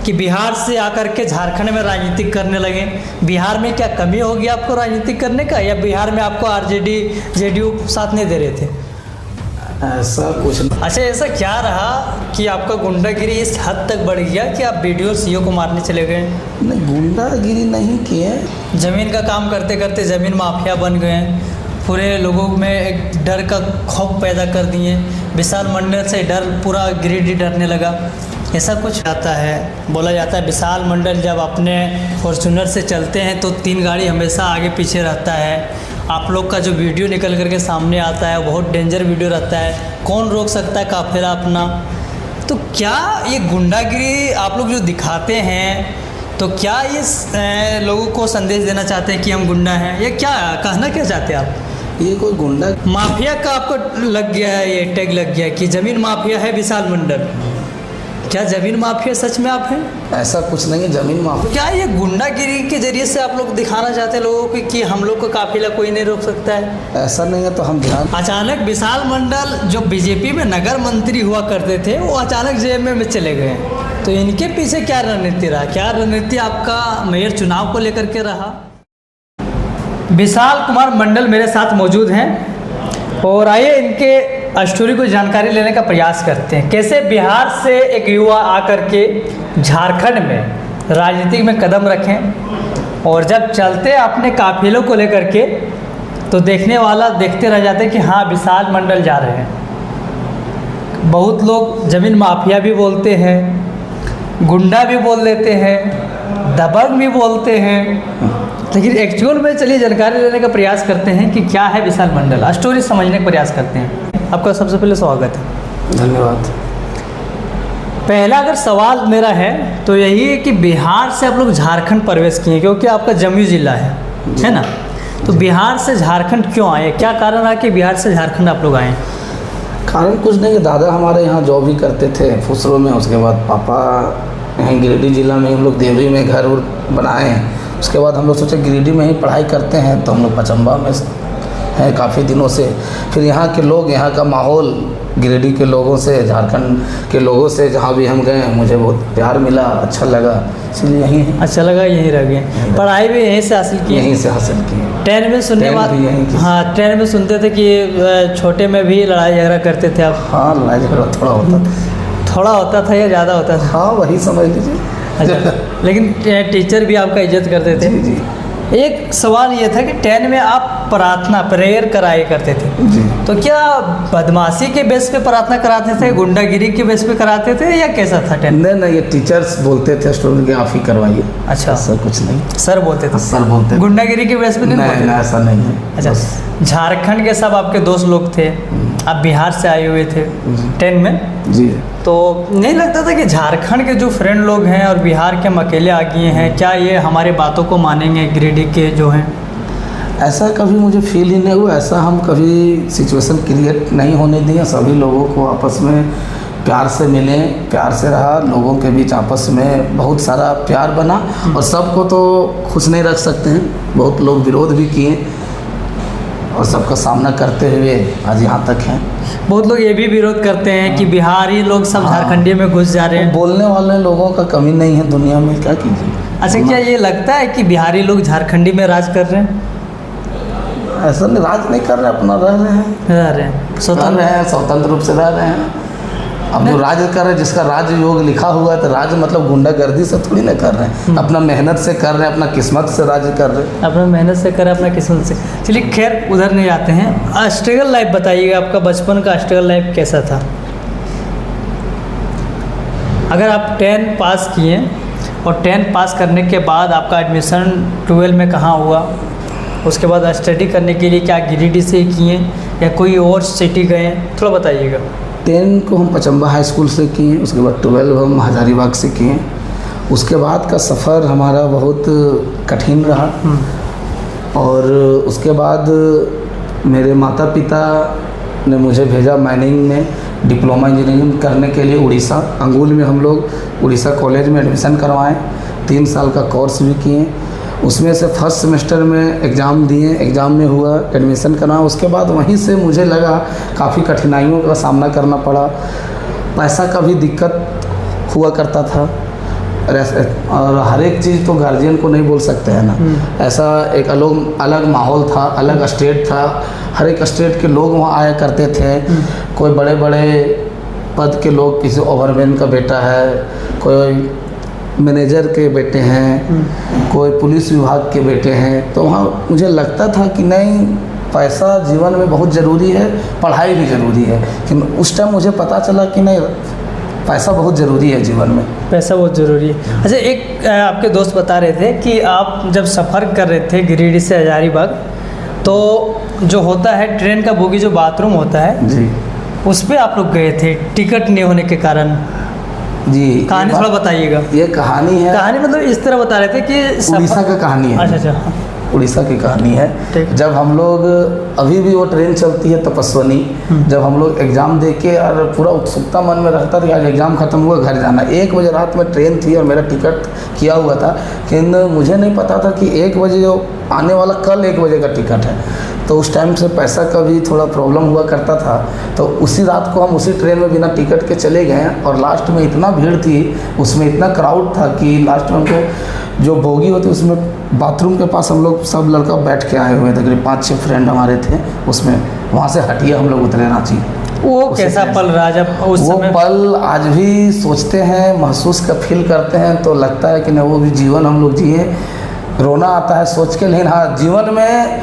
कि बिहार से आकर के झारखंड में राजनीति करने लगे। बिहार में क्या कमी होगी आपको राजनीति करने का, या बिहार में आपको आरजेडी जेडीयू साथ नहीं दे रहे थे? ऐसा कुछ नहीं। अच्छा, ऐसा क्या रहा कि आपका गुंडागिरी इस हद तक बढ़ गया कि आप बीडीओ सीओ को मारने चले गए? नहीं, गुंडागिरी नहीं किए। ज़मीन का काम करते करते ज़मीन माफिया बन गए, पूरे लोगों में एक डर का खौफ पैदा कर दिए। विशाल मंडल से डर पूरा गिरिडीह डरने लगा, ऐसा कुछ आता है। बोला जाता है विशाल मंडल जब अपने फॉर्च्यूनर से चलते हैं तो 3 गाड़ी हमेशा आगे पीछे रहता है। आप लोग का जो वीडियो निकल करके सामने आता है बहुत डेंजर वीडियो रहता है, कौन रोक सकता है काफिला अपना? तो क्या ये गुंडागिरी आप लोग जो दिखाते हैं, तो क्या इस लोगों को संदेश देना चाहते हैं कि हम गुंडा हैं, या क्या कहना क्या चाहते हैं आप? ये कोई गुंडा माफिया का आपको लग गया है, ये टैग लग गया कि ज़मीन माफिया है विशाल मंडल। क्या ज़मीन माफिया सच में आप हैं? ऐसा कुछ नहीं है, ज़मीन माफिया। क्या ये गुंडागिरी के जरिए से आप लोग दिखाना चाहते हैं लोगों को कि हम लोग को काफिला कोई नहीं रोक सकता है? ऐसा नहीं है, तो हम ध्यान। अचानक विशाल मंडल जो बीजेपी में नगर मंत्री हुआ करते थे वो अचानक जेएमएम में चले गए, तो इनके पीछे क्या रणनीति रहा? क्या रणनीति आपका मेयर चुनाव को लेकर के रहा? विशाल कुमार मंडल मेरे साथ मौजूद हैं और आइए इनके स्टोरी को जानकारी लेने का प्रयास करते हैं। कैसे बिहार से एक युवा आकर के झारखंड में राजनीति में कदम रखें, और जब चलते अपने काफिलों को लेकर के तो देखने वाला देखते रह जाते हैं कि हाँ विशाल मंडल जा रहे हैं। बहुत लोग ज़मीन माफिया भी बोलते हैं, गुंडा भी बोल देते हैं, दबंग भी बोलते हैं, लेकिन एक्चुअल में चलिए जानकारी लेने का प्रयास करते हैं कि क्या है विशाल मंडल, स्टोरी समझने का प्रयास करते हैं। आपका सबसे पहले स्वागत है। धन्यवाद। पहला अगर सवाल मेरा है तो यही है कि बिहार से आप लोग झारखंड प्रवेश किए, क्योंकि आपका जमुई जिला है ना? तो बिहार से झारखंड क्यों आए, क्या कारण रहा कि बिहार से झारखंड आप लोग आए? कारण कुछ नहीं, दादा हमारे यहाँ जॉब भी करते थे फुसरो में। उसके बाद पापा यहाँ गिरिडीह जिला में हम लोग देवरी में घर बनाए हैं। उसके बाद हम लोग सोचे गिरिडीह में ही पढ़ाई करते हैं, तो हम लोग पचम्बा में हैं काफ़ी दिनों से। फिर यहाँ के लोग, यहाँ का माहौल, गिरिडीह के लोगों से, झारखंड के लोगों से जहाँ भी हम गए मुझे बहुत प्यार मिला, अच्छा लगा, इसलिए यहीं है। अच्छा लगा, यहीं रह गए। पढ़ाई भी यहीं से हासिल की? यहीं से हासिल की। 10 में सुनने हाँ 10 में सुनते थे कि छोटे में भी लड़ाई झगड़ा करते थे आप? हाँ, लड़ाई झगड़ा थोड़ा होता था या ज़्यादा होता था? हाँ, वही समझ लीजिए। अच्छा, लेकिन टीचर भी आपका इज्जत करते थे? जी। एक सवाल ये था कि 10 में आप प्रार्थना प्रेयर कराए करते थे जी। तो क्या बदमाशी के बेस पे प्रार्थना कराते थे, गुंडागिरी के बेस पे कराते थे, या कैसा था 10? नहीं, ये टीचर्स बोलते थे स्टूडेंट के आप ही करवाइए। अच्छा, ऐसा कुछ नहीं। सर बोलते थे? सर बोलते। गुंडागिरी के बेस पे नहीं बोलते? नहीं, ऐसा नहीं है। अच्छा, झारखंड के सब आपके दोस्त लोग थे, आप बिहार से आए हुए थे 10 में जी। तो नहीं लगता था कि झारखंड के जो फ्रेंड लोग हैं और बिहार के हम अकेले आ गए हैं, क्या ये हमारे बातों को मानेंगे गिरिडीह के जो हैं? ऐसा कभी मुझे फील ही नहीं हुआ। ऐसा हम कभी सिचुएशन क्रिएट नहीं होने दिए। सभी लोगों को आपस में प्यार से मिले, प्यार से रहा। लोगों के बीच आपस में बहुत सारा प्यार बना, और सबको तो खुश नहीं रख सकते हैं। बहुत लोग विरोध भी किए और सबका सामना करते हुए आज यहाँ तक हैं। बहुत लोग ये भी विरोध करते हैं कि बिहारी लोग सब झारखंडी में घुस जा रहे हैं। बोलने वाले लोगों का कमी नहीं है दुनिया में, क्या कीजिए। अच्छा, क्या ये लगता है कि बिहारी लोग झारखंडी में राज कर रहे हैं? ऐसा नहीं, राज नहीं कर रहे, अपना रह रहे हैं, स्वतंत्र रूप से रह रहे हैं। अब जो राज कर रहे हैं, जिसका राज योग लिखा हुआ है, तो राज मतलब गुंडागर्दी से थोड़ी ना कर रहे हैं। अपना मेहनत से कर रहे हैं, अपना किस्मत से राज कर रहे हैं। अपना मेहनत से कर रहे हैं, अपना किस्मत से। चलिए खैर उधर नहीं आते हैं। स्ट्रगल लाइफ बताइएगा, आपका बचपन का स्ट्रगल लाइफ कैसा था? अगर आप 10 पास किए और 10 पास करने के बाद आपका एडमिशन 12 में कहाँ हुआ, उसके बाद स्टडी करने के लिए क्या गिरिडीह से ही किए या कोई और सिटी गए, थोड़ा बताइएगा। 10 को हम पचम्बा हाई स्कूल से किए, उसके बाद 12 हम हजारीबाग से किए। उसके बाद का सफ़र हमारा बहुत कठिन रहा, और उसके बाद मेरे माता पिता ने मुझे भेजा माइनिंग में डिप्लोमा इंजीनियरिंग करने के लिए उड़ीसा। अंगुल में हम लोग उड़ीसा कॉलेज में एडमिशन करवाएं, 3 साल का कोर्स भी किए। उसमें से फर्स्ट सेमेस्टर में एग्ज़ाम दिए, एग्ज़ाम में हुआ, एडमिशन करना। उसके बाद वहीं से मुझे लगा काफ़ी कठिनाइयों का सामना करना पड़ा। पैसा का भी दिक्कत हुआ करता था, और हर एक चीज़ तो गार्जियन को नहीं बोल सकते हैं ना। ऐसा एक अलग माहौल था, अलग स्टेट था, हर एक स्टेट के लोग वहाँ आया करते थे। कोई बड़े बड़े पद के लोग, किसी ओवरमैन का बेटा है, कोई मैनेजर के बेटे हैं, कोई पुलिस विभाग के बेटे हैं। तो वहाँ मुझे लगता था कि नहीं, पैसा जीवन में बहुत ज़रूरी है, पढ़ाई भी ज़रूरी है। कि उस टाइम मुझे पता चला कि नहीं, पैसा बहुत ज़रूरी है जीवन में, पैसा बहुत ज़रूरी है। अच्छा, एक आपके दोस्त बता रहे थे कि आप जब सफ़र कर रहे थे गिरिडीह से हजारीबाग, तो जो होता है ट्रेन का बोगी, जो बाथरूम होता है जी, उस पर आप लोग गए थे टिकट नहीं होने के कारण। जी, कहानी थोड़ा बताइएगा। ये कहानी है, कहानी मतलब इस तरह बता रहे थे कि उड़ीसा का कहानी है। अच्छा अच्छा, उड़ीसा की कहानी है। ठीक। जब हम लोग, अभी भी वो ट्रेन चलती है तपस्वनी, जब हम लोग एग्ज़ाम दे के, और पूरा उत्सुकता मन में रहता था कि आज एग्ज़ाम ख़त्म हुआ, घर जाना। 1 बजे रात में ट्रेन थी और मेरा टिकट किया हुआ था, लेकिन मुझे नहीं पता था कि 1 बजे जो आने वाला कल 1 बजे का टिकट है। तो उस टाइम से पैसा का भी थोड़ा प्रॉब्लम हुआ करता था। तो उसी रात को हम उसी ट्रेन में बिना टिकट के चले गए, और लास्ट में इतना भीड़ थी, उसमें इतना क्राउड था कि लास्ट में हमको जो बोगी होती उसमें बाथरूम के पास हम लोग सब लड़का बैठ के आए हुए थे, करीब 5-6 फ्रेंड हमारे थे उसमें। वहाँ से हटिया हम लोग उतरे रांची। वो कैसा पल रहा जब उस वो समय? पल आज भी सोचते हैं, महसूस का फील करते हैं, तो लगता है कि नहीं, वो भी जीवन हम लोग जिए। रोना आता है सोच के, लेकिन हाँ, जीवन में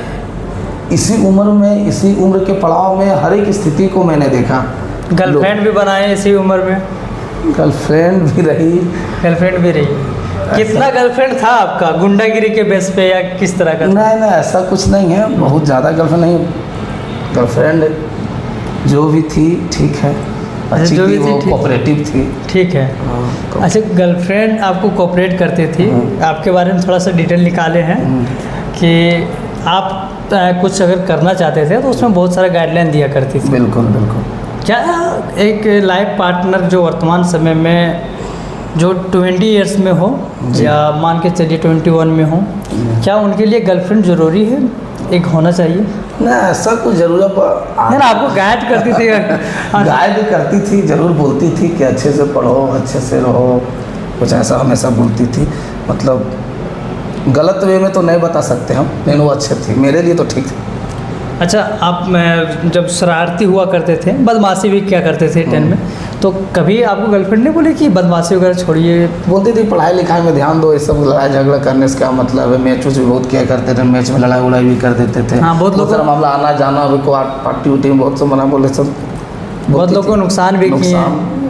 इसी उम्र में, इसी उम्र के पड़ाव में हर एक स्थिति को मैंने देखा। गर्लफ्रेंड भी बनाए इसी उम्र में? गर्लफ्रेंड भी रही। गर्लफ्रेंड भी रही? कितना गर्लफ्रेंड था आपका, गुंडागिरी के बेस पे या किस तरह का? नहीं, ऐसा कुछ नहीं है, बहुत ज़्यादा गर्लफ्रेंड नहीं। गर्लफ्रेंड जो भी थी ठीक है, अच्छी जो भी थी, थी, वो ठीक। कोऑपरेटिव थी। ठीक है। हाँ, अच्छा, गर्लफ्रेंड आपको कोऑपरेट करती थी, आपके बारे में थोड़ा सा डिटेल निकाले हैं कि आप कुछ अगर करना चाहते थे तो उसमें बहुत सारा गाइडलाइन दिया करती थी। बिल्कुल बिल्कुल। क्या एक लाइफ पार्टनर जो वर्तमान समय में जो 20 ईयर्स में हो या मान के चलिए 21 में हो, क्या उनके लिए गर्लफ्रेंड ज़रूरी है, एक होना चाहिए? ना, ऐसा कुछ ज़रूरत नहीं, आपको गाइड करती थी। गाइड भी करती थी, ज़रूर बोलती थी कि अच्छे से पढ़ो, अच्छे से रहो, कुछ ऐसा हमेशा बोलती थी। मतलब गलत वे में तो नहीं बता सकते हम, लेकिन वो अच्छे थे, मेरे लिए तो ठीक थे। अच्छा, आप जब शरारती हुआ करते थे, बदमाशी भी क्या करते थे 10 में, तो कभी आपको गर्लफ्रेंड ने बोले कि बदमाशी वगैरह छोड़िए? बोलती थी पढ़ाई लिखाई में ध्यान दो, ये सब लड़ाई झगड़ा करने से क्या मतलब है। मैच भी बहुत किया करते थे, मैच में लड़ाई उड़ाई भी कर देते थे। हाँ, बहुत लोग मामला आना जाना, अभी को पार्टी उटी में बहुत से मना बोले, सब बहुत लोगों को नुकसान भी किए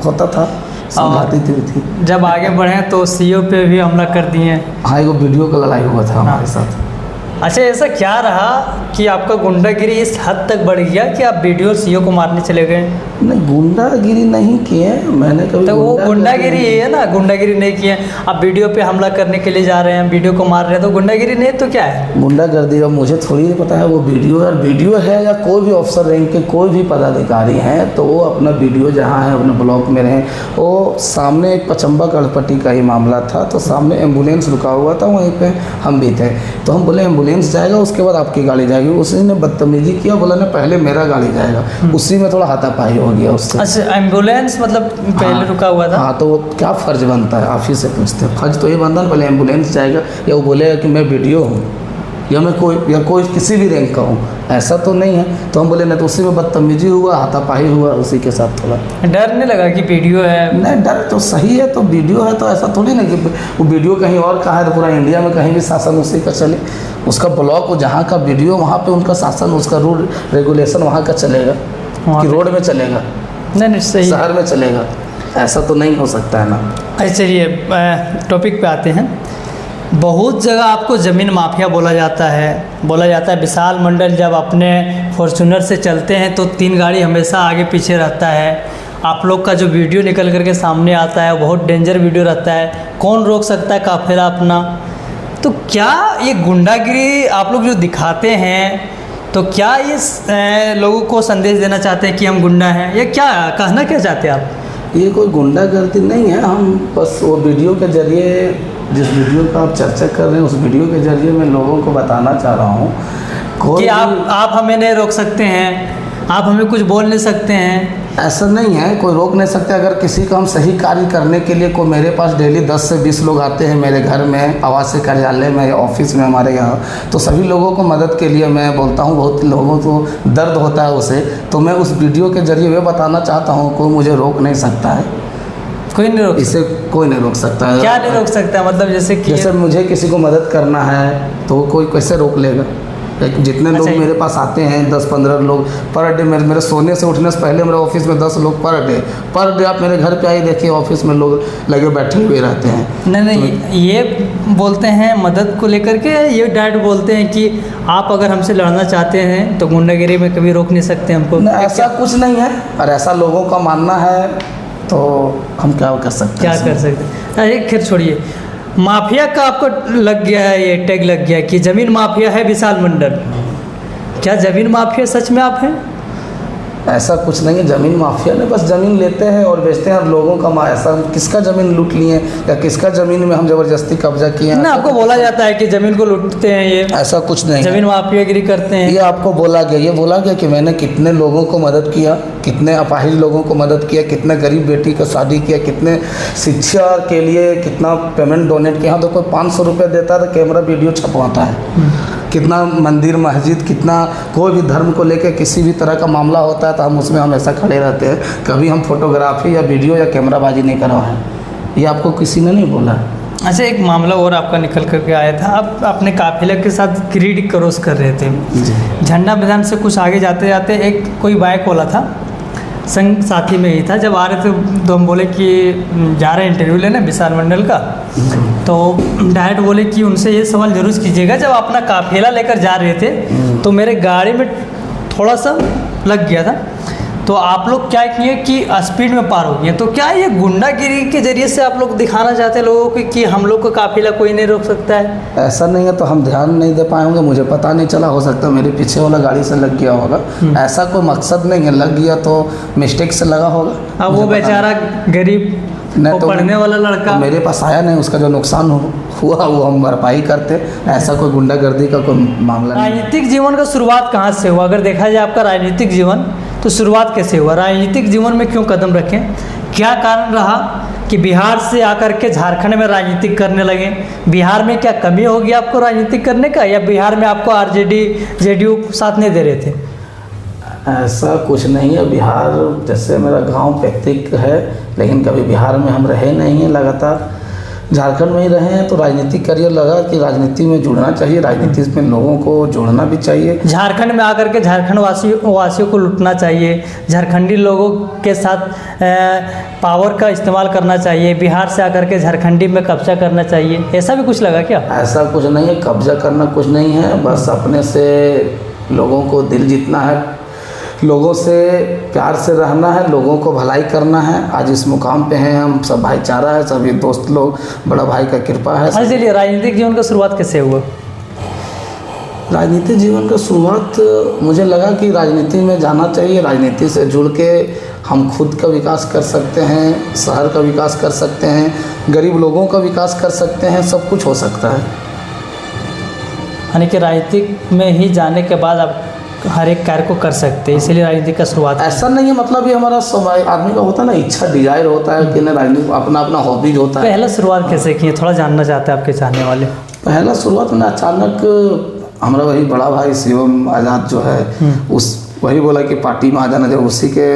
होता था, समझाती थी। जब आगे बढ़े तो सीओ पे भी हमला कर दिए। हाँ, एगो वीडियो का लड़ाई हुआ था हमारे साथ। अच्छा, ऐसा क्या रहा कि आपका गुंडागिरी इस हद तक बढ़ गया कि आप वीडियो सीओ को मारने चले गए? नहीं, गुंडागिरी नहीं किए मैंने कभी। तो वो गुंडागिरी है ना, गुंडागिरी नहीं किए, आप वीडियो पे हमला करने के लिए जा रहे हैं, वीडियो को मार रहे हैं, तो गुंडागिरी नहीं तो क्या है? गुंडागर्दी का मुझे थोड़ी नहीं पता है। वो वीडियो है या कोई भी अफसर रैंक के कोई भी पदाधिकारी हैं, तो वो अपना वीडियो जहाँ है अपने ब्लॉक में रहें। वो सामने एक पचम्बा गढ़पट्टी का ही मामला था, तो सामने एम्बुलेंस रुका हुआ था, वहीं पे हम भी थे। तो हम बोले एम्बुलेंस जाएगा, उसके बाद आपकी गाड़ी जाएगी। उसी ने बदतमीजी किया, बोला ने पहले मेरा गाड़ी जाएगा। उसी में थोड़ा हाथापाई हो गया उससे। अच्छा, एम्बुलेंस मतलब पहले रुका हुआ था? हाँ, तो वो क्या फ़र्ज बनता है, आप ही से पूछते हैं। फ़र्ज तो ये बनता है पहले एम्बुलेंस जाएगा, या वो बोलेगा कि मैं वीडियो हूँ, या मैं कोई किसी भी रैंक का हूँ, ऐसा तो नहीं है। तो हम बोले नहीं, तो उसी में बदतमीजी हुआ, हाथापाई हुआ उसी के साथ। थोड़ा डर नहीं लगा कि वीडियो है? नहीं, डर तो सही है, तो वीडियो है तो ऐसा थोड़ी ना कि वो वीडियो कहीं और का है तो पूरा इंडिया में कहीं भी शासन उसी का चले। उसका ब्लॉक, वो जहाँ का वीडियो वहाँ पे उनका शासन, उसका रूल रेगुलेशन वहाँ का चलेगा कि रोड में चलेगा, नहीं सही, शहर में चलेगा, ऐसा तो नहीं हो सकता है ना। अच्छा, चलिए टॉपिक पे आते हैं। बहुत जगह आपको ज़मीन माफिया बोला जाता है। विशाल मंडल जब अपने फॉर्च्यूनर से चलते हैं तो 3 गाड़ी हमेशा आगे पीछे रहता है। आप लोग का जो वीडियो निकल करके सामने आता है बहुत डेंजर वीडियो रहता है, कौन रोक सकता है काफिला अपना? तो क्या ये गुंडागिरी आप लोग जो दिखाते हैं, तो क्या इस लोगों को संदेश देना चाहते हैं कि हम गुंडा हैं, या क्या कहना क्या चाहते हैं आप? ये कोई गुंडागर्दी नहीं है। हम बस वो वीडियो के ज़रिए, जिस वीडियो का आप चर्चा कर रहे हैं, उस वीडियो के ज़रिए मैं लोगों को बताना चाह रहा हूँ कि आप हमें नहीं रोक सकते हैं, आप हमें कुछ बोल नहीं सकते हैं? ऐसा नहीं है, कोई रोक नहीं सकते। अगर किसी को हम सही कार्य करने के लिए कोई, मेरे पास डेली 10 से 20 लोग आते हैं मेरे घर में, आवासीय कार्यालय में या ऑफिस में हमारे यहाँ, तो सभी लोगों को मदद के लिए मैं बोलता हूँ। बहुत लोगों को दर्द होता है उसे, तो मैं उस वीडियो के जरिए ये बताना चाहता हूँ, कोई मुझे रोक नहीं सकता है। कोई नहीं रोक इसे कोई नहीं रोक सकता है। क्या नहीं रोक सकता है? मतलब जैसे मुझे किसी को मदद करना है तो कोई कैसे रोक लेगा? जितने लोग मेरे पास आते हैं 10-15 लोग पर डे, मेरे सोने से उठने से पहले मेरे ऑफिस में 10 लोग पर डे आप मेरे घर पे आइए, देखिए ऑफिस में लोग लगे बैठे हुए रहते हैं। नहीं तो ये बोलते हैं मदद को लेकर के, ये डायरेक्ट बोलते हैं कि आप अगर हमसे लड़ना चाहते हैं तो गुंडागिरी में कभी रोक नहीं सकते हमको। ऐसा कुछ नहीं है, और ऐसा लोगों का मानना है तो हम क्या कर सकते हैं? क्या कर सकते हैं? अरे खैर छोड़िए, माफिया का आपको लग गया है, ये टैग लग गया कि जमीन माफिया है विशाल मंडल। क्या जमीन माफिया सच में आप हैं? ऐसा कुछ नहीं है, ज़मीन माफिया नहीं, बस ज़मीन लेते हैं और बेचते हैं। और लोगों का ऐसा किसका ज़मीन लूट लिए या किसका ज़मीन में हम ज़बरदस्ती कब्जा किए हैं? ना, आपको बोला जाता है कि ज़मीन को लूटते हैं, ये ऐसा कुछ नहीं, ज़मीन माफियागिरी करते हैं। ये आपको बोला गया, ये बोला गया कि मैंने कितने लोगों को मदद किया, कितने अपाहिज लोगों को मदद किया, कितने गरीब बेटी का शादी किया, कितने शिक्षा के लिए कितना पेमेंट डोनेट किया। तो कोई 500 रुपये देता है तो कैमरा वीडियो छपवाता है। कितना मंदिर मस्जिद, कितना कोई भी धर्म को लेकर किसी भी तरह का मामला होता है तो हम उसमें हमेशा खड़े रहते हैं। कभी हम फोटोग्राफी या वीडियो या कैमराबाजी नहीं करवाएं, ये आपको किसी ने नहीं बोला। अच्छा, एक मामला और आपका निकल करके आया था, आप अपने काफिले के साथ ग्रिड क्रॉस कर रहे थे। झंडा मैदान से कुछ आगे जाते जाते एक कोई बाइक वाला था, संग साथी में ही था। जब आ रहे थे तो हम बोले कि जा रहे हैं इंटरव्यू लेने विशाल मंडल का, तो डायरेक्ट बोले कि उनसे ये सवाल जरूर कीजिएगा, जब अपना काफिला लेकर जा रहे थे तो मेरे गाड़ी में थोड़ा सा लग गया था, तो आप लोग क्या किए कि स्पीड में पार हो गए। तो क्या ये गुंडागिरी के जरिए से आप लोग दिखाना चाहते हैं लोगों को कि हम लोग को काफिला कोई नहीं रोक सकता है? ऐसा नहीं है, तो हम ध्यान नहीं दे पाए होंगे, मुझे पता नहीं चला, हो सकता है मेरे पीछे वाला गाड़ी से लग गया होगा। ऐसा कोई मकसद नहीं है, लग गया तो मिस्टेक से लगा होगा। अब वो बेचारा गरीब नहीं तो पढ़ने वाला लड़का तो मेरे पास आया नहीं, उसका जो नुकसान हुआ वो हम भरपाई करते। ऐसा कोई गुंडागर्दी का कोई मामला नहीं। राजनीतिक जीवन का शुरुआत कहाँ से हुआ? अगर देखा जाए आपका राजनीतिक जीवन, तो शुरुआत कैसे हुआ? राजनीतिक जीवन में क्यों कदम रखें? क्या कारण रहा कि बिहार से आकर के झारखंड में राजनीतिक करने लगे? बिहार में क्या कमी होगी आपको राजनीतिक करने का, या बिहार में आपको आरजेडी जेडीयू साथ नहीं दे रहे थे? ऐसा कुछ नहीं है। बिहार जैसे मेरा गांव पैतृक है, लेकिन कभी बिहार में हम रहे नहीं हैं, लगातार झारखंड में ही रहे हैं। तो राजनीतिक करियर लगा कि राजनीति में जुड़ना चाहिए, राजनीति में लोगों को जोड़ना भी चाहिए। झारखंड में आकर के झारखंड वासियों को लूटना चाहिए, झारखंडी लोगों के साथ पावर का इस्तेमाल करना चाहिए, बिहार से आकर के झारखंडी में कब्जा करना चाहिए, ऐसा भी कुछ लगा क्या? ऐसा कुछ नहीं है, कब्जा करना कुछ नहीं है, बस अपने से लोगों को दिल जीतना है, लोगों से प्यार से रहना है, लोगों को भलाई करना है। आज इस मुकाम पे हैं हम, सब भाईचारा है, सभी दोस्त लोग, बड़ा भाई का कृपा है। चलिए, राजनीतिक जीवन का शुरुआत कैसे हुआ? राजनीतिक जीवन का शुरुआत मुझे लगा कि राजनीति में जाना चाहिए, राजनीति से जुड़ के हम खुद का विकास कर सकते हैं, शहर का विकास कर सकते हैं, गरीब लोगों का विकास कर सकते हैं, सब कुछ हो सकता है। यानी कि राजनीतिक में ही जाने के बाद आप हर एक कार्य को कर सकते हैं, इसीलिए राजनीति का शुरुआत। ऐसा नहीं है, मतलब ये हमारा समय आदमी का होता है ना, इच्छा डिजायर होता है कि ना, राजनीति अपना अपना हॉबीज होता है। पहला शुरुआत कैसे की, थोड़ा जानना चाहते हैं आपके चाहने वाले। पहला शुरुआत में अचानक हमारा वही बड़ा भाई शिवम आज़ाद जो है, वही बोला कि पार्टी में आ जाना, जब उसी के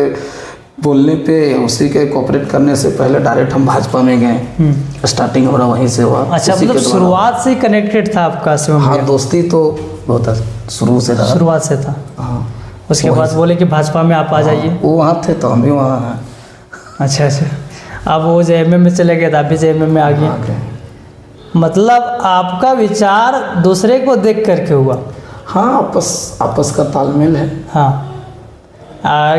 बोलने पे, उसी के कोऑपरेट करने से पहले डायरेक्ट हम भाजपा में गए। स्टार्टिंग हमारा वहीं से हुआ। अच्छा, मतलब शुरुआत से कनेक्टेड था आपका शिवम? हाँ, दोस्ती तो बहुत शुरू से रहा, शुरुआत से था। हाँ। उसके बाद बोले कि भाजपा में आप आ जाइए। वो वहाँ थे तो हम भी वहाँ हैं। अच्छा, अब वो जेएमएम में चले गए, आप भी जेएमएम में आ गए। मतलब आपका विचार दूसरे को देख करके हुआ? हाँ, आपस का तालमेल है। हाँ,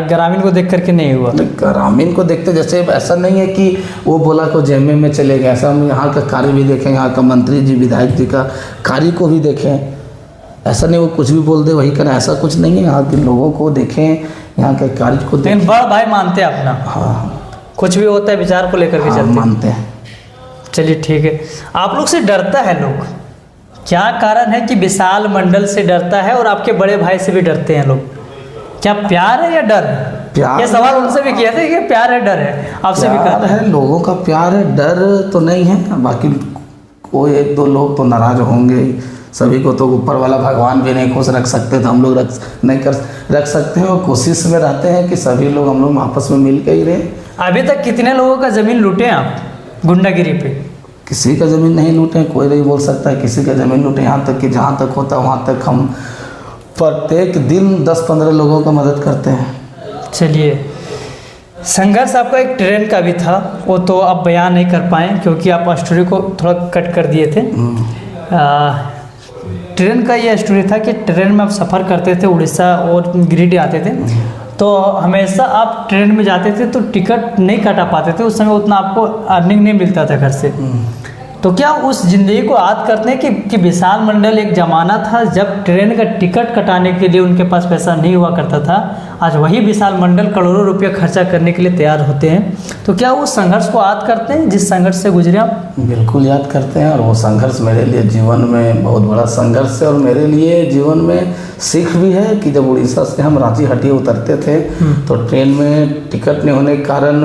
ग्रामीण को देख करके नहीं हुआ? ग्रामीण को देखते, जैसे ऐसा नहीं है कि वो बोला को जेएमएम में चले गए, ऐसा हम यहाँ का कार्य भी देखें, यहाँ का मंत्री जी विधायक जी का कार्य को भी देखें। ऐसा नहीं वो कुछ भी बोल दे वही करें, ऐसा कुछ नहीं है। यहाँ के लोगों को देखें, यहाँ के कार्य को देखें। लेकिन बड़ा भाई मानते हैं अपना? हाँ, कुछ भी होता है विचार को लेकर के चलते मानते हैं। चलिए ठीक है। आप लोग से डरता है लोग, क्या कारण है कि विशाल मंडल से डरता है और आपके बड़े भाई से भी डरते हैं लोग? क्या प्यार है या डर है? प्यार ये सवाल उनसे भी किया था कि प्यार है डर है, आपसे भी प्यार कहा है, लोगों का प्यार है, डर तो नहीं है। बाकी कोई एक दो लोग तो नाराज होंगे ही। सभी को तो ऊपर वाला भगवान भी नहीं खुश रख सकते, तो हम लोग रख सकते हैं, और कोशिश में रहते हैं कि सभी लोग हम लोग आपस में मिल के ही रहें। अभी तक कितने लोगों का ज़मीन लूटे आप गुंडागिरी पे? किसी का ज़मीन नहीं लूटे, कोई नहीं बोल सकता है किसी का ज़मीन लूटे। यहाँ तक कि जहाँ तक होता है वहाँ तक हम प्रत्येक दिन 10-15 लोगों का मदद करते हैं। चलिए, संघर्ष आपका एक ट्रेन का भी था, वो तो आप बयान नहीं कर पाए क्योंकि आप स्टोरी को थोड़ा कट कर दिए थे। ट्रेन का ये स्टोरी था कि ट्रेन में आप सफ़र करते थे, उड़ीसा और गिरिडीह आते थे, तो हमेशा आप ट्रेन में जाते थे तो टिकट नहीं कटा पाते थे, उस समय उतना आपको अर्निंग नहीं मिलता था घर से। तो क्या उस ज़िंदगी को याद करते हैं कि विशाल मंडल एक ज़माना था जब ट्रेन का टिकट कटाने के लिए उनके पास पैसा नहीं हुआ करता था। आज वही विशाल मंडल करोड़ों रुपया खर्चा करने के लिए तैयार होते हैं। तो क्या उस संघर्ष को याद करते हैं जिस संघर्ष से गुजरे आप? बिल्कुल याद करते हैं, और वो संघर्ष मेरे लिए जीवन में बहुत बड़ा संघर्ष है, और मेरे लिए जीवन में सीख भी है कि जब उड़ीसा से हम रांची हटिया उतरते थे तो ट्रेन में टिकट नहीं होने के कारण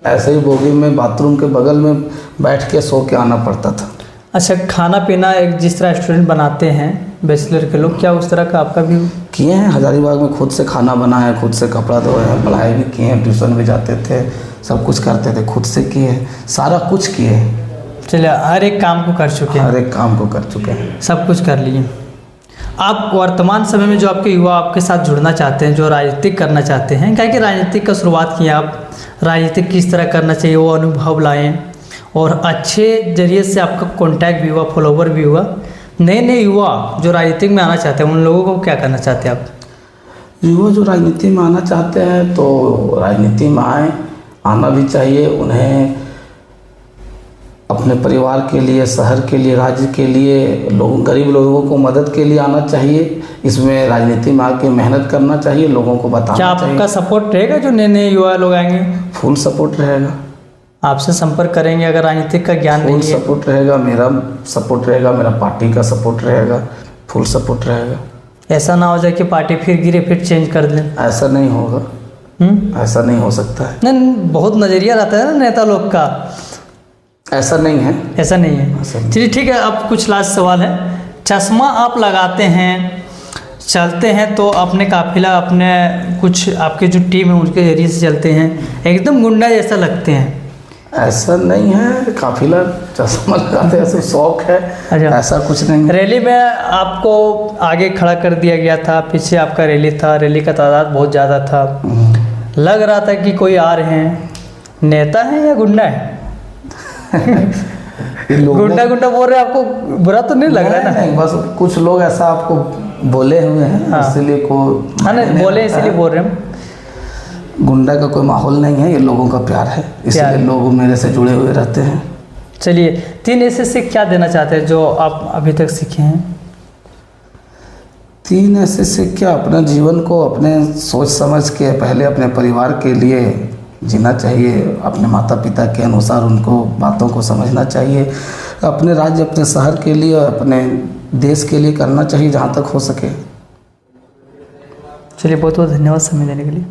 ऐसे ही बोगी में बाथरूम के बगल में बैठ के सो के आना पड़ता था। अच्छा, खाना पीना एक जिस तरह रेस्टोरेंट बनाते हैं बैचलर के लोग, क्या उस तरह का आपका भी किए हैं? हजारीबाग में खुद से खाना बनाया, खुद से कपड़ा धोए हैं, पढ़ाई भी किए हैं, ट्यूशन भी जाते थे, सब कुछ करते थे, खुद से किए, सारा कुछ किए। चलिए, हर एक काम को कर चुके हैं, हर एक काम को कर चुके हैं, सब कुछ कर लिए। आप वर्तमान समय में जो आपके युवा आपके साथ जुड़ना चाहते हैं, जो राजनीतिक करना चाहते हैं, क्या कि राजनीतिक का शुरुआत किया आप, राजनीतिक किस तरह करना चाहिए वो अनुभव लाएं, और अच्छे जरिए से आपका कॉन्टैक्ट भी हुआ, फॉलोवर भी हुआ। नए युवा जो राजनीतिक में आना चाहते हैं उन लोगों को क्या करना चाहते हैं आप? युवा जो राजनीति में आना चाहते हैं तो राजनीति में आना भी चाहिए। उन्हें अपने परिवार के लिए, शहर के लिए, राज्य के लिए, गरीब लोगों को मदद के लिए आना चाहिए। इसमें राजनीति में आके मेहनत करना चाहिए, लोगों को बताना चाहिए। क्या आपका सपोर्ट रहेगा जो नए युवा लोग आएंगे? फुल सपोर्ट रहेगा। आपसे संपर्क करेंगे अगर राजनीतिक का ज्ञान नहीं है? फुल सपोर्ट रहेगा, मेरा सपोर्ट रहेगा, मेरा पार्टी का सपोर्ट रहेगा, फुल सपोर्ट रहेगा। ऐसा ना हो जाए कि पार्टी फिर गिरे फिर चेंज कर दें? ऐसा नहीं होगा, ऐसा नहीं हो सकता है। नहीं, बहुत नज़रिया रहता है ना नेता लोग का, ऐसा नहीं है, ऐसा नहीं है। चलिए ठीक है, अब कुछ लास्ट सवाल है। चश्मा आप लगाते हैं, चलते हैं तो अपने काफिला, अपने कुछ आपके जो टीम है उनके एरिया से चलते हैं, एकदम गुंडा जैसा लगते हैं। ऐसा नहीं है, काफिला चश्मा लगाते हैं, ऐसा शौक है। अच्छा, ऐसा कुछ नहीं है। रैली में आपको आगे खड़ा कर दिया गया था, पीछे आपका रैली था, रैली का तादाद बहुत ज़्यादा था, लग रहा था कि कोई आ रहे हैं, नेता है या गुंडा है? गुंडा बोल रहे हैं, आपको बुरा तो नहीं लग रहा है ना? नहीं, बस कुछ लोग ऐसा आपको बोले हुए हैं। हाँ। इसीलिए नहीं बोले, इसीलिए बोल रहे हैं। गुंडा का कोई माहौल नहीं है, ये लोगों का प्यार है, इसलिए लोग मेरे से जुड़े हुए रहते हैं। चलिए, 3 ऐसे सीख क्या देना चाहते हैं जो आप अभी तक सीखे हैं? 3 ऐसे सीख क्या? अपने जीवन को अपने सोच समझ के पहले अपने परिवार के लिए जीना चाहिए, अपने माता पिता के अनुसार उनको बातों को समझना चाहिए, अपने राज्य, अपने शहर के लिए, अपने देश के लिए करना चाहिए जहाँ तक हो सके। चलिए, बहुत बहुत धन्यवाद समय देने के लिए।